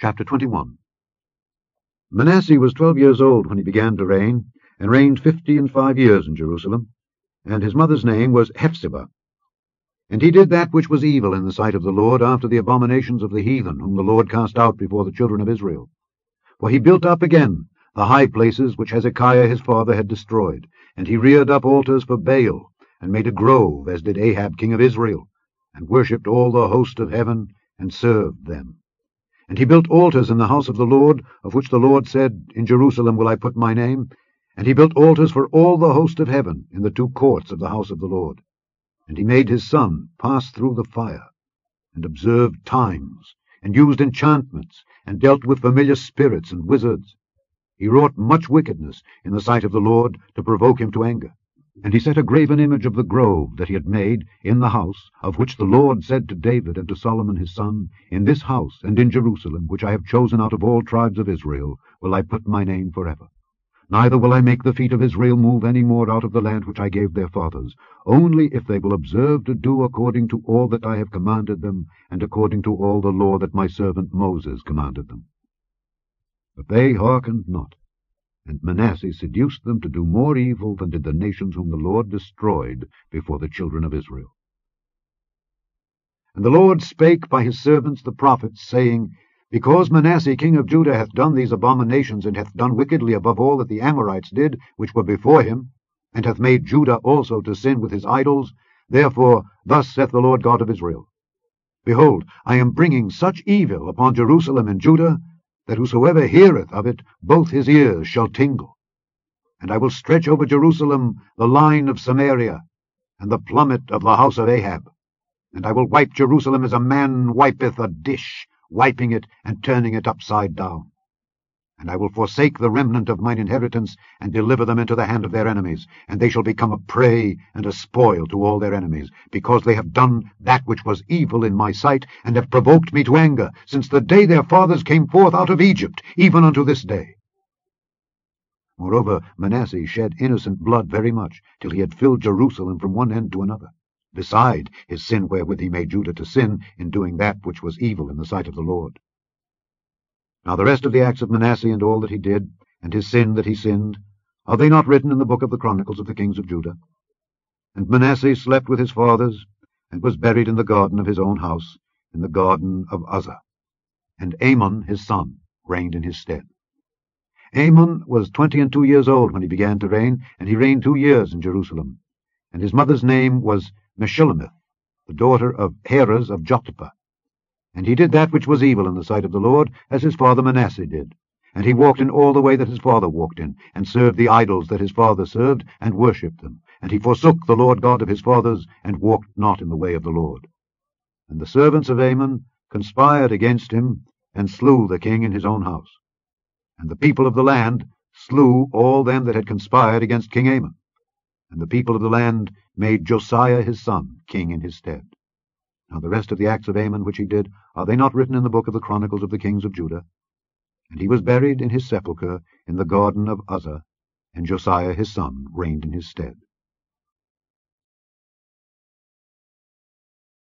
Chapter 21. Manasseh was 12 years old when he began to reign, and reigned 55 years in Jerusalem, and his mother's name was Hephzibah. And he did that which was evil in the sight of the Lord, after the abominations of the heathen, whom the Lord cast out before the children of Israel. For he built up again the high places which Hezekiah his father had destroyed, and he reared up altars for Baal, and made a grove, as did Ahab king of Israel, and worshipped all the host of heaven, and served them. And he built altars in the house of the Lord, of which the Lord said, In Jerusalem will I put my name. And he built altars for all the host of heaven in the two courts of the house of the Lord. And he made his son pass through the fire, and observed times, and used enchantments, and dealt with familiar spirits and wizards. He wrought much wickedness in the sight of the Lord, to provoke him to anger. And he set a graven image of the grove that he had made in the house, of which the Lord said to David and to Solomon his son, In this house and in Jerusalem, which I have chosen out of all tribes of Israel, will I put my name forever. Neither will I make the feet of Israel move any more out of the land which I gave their fathers, only if they will observe to do according to all that I have commanded them, and according to all the law that my servant Moses commanded them. But they hearkened not, and Manasseh seduced them to do more evil than did the nations whom the Lord destroyed before the children of Israel. And the Lord spake by his servants the prophets, saying, Because Manasseh king of Judah hath done these abominations, and hath done wickedly above all that the Amorites did, which were before him, and hath made Judah also to sin with his idols, therefore thus saith the Lord God of Israel, Behold, I am bringing such evil upon Jerusalem and Judah, that whosoever heareth of it, both his ears shall tingle. And I will stretch over Jerusalem the line of Samaria, and the plummet of the house of Ahab. And I will wipe Jerusalem as a man wipeth a dish, wiping it and turning it upside down. And I will forsake the remnant of mine inheritance, and deliver them into the hand of their enemies, and they shall become a prey and a spoil to all their enemies, because they have done that which was evil in my sight, and have provoked me to anger, since the day their fathers came forth out of Egypt, even unto this day. Moreover, Manasseh shed innocent blood very much, till he had filled Jerusalem from one end to another, beside his sin wherewith he made Judah to sin, in doing that which was evil in the sight of the Lord. Now the rest of the acts of Manasseh, and all that he did, and his sin that he sinned, are they not written in the book of the Chronicles of the kings of Judah? And Manasseh slept with his fathers, and was buried in the garden of his own house, in the garden of Uzzah. And Amon his son reigned in his stead. Amon was 22 years old when he began to reign, and he reigned 2 years in Jerusalem. And his mother's name was Meshillemith, the daughter of Heres of Jothapah. And he did that which was evil in the sight of the Lord, as his father Manasseh did. And he walked in all the way that his father walked in, and served the idols that his father served, and worshipped them. And he forsook the Lord God of his fathers, and walked not in the way of the Lord. And the servants of Amon conspired against him, and slew the king in his own house. And the people of the land slew all them that had conspired against King Amon. And the people of the land made Josiah his son king in his stead. Now the rest of the acts of Amon which he did, are they not written in the book of the Chronicles of the kings of Judah? And he was buried in his sepulchre in the garden of Uzzah, and Josiah his son reigned in his stead.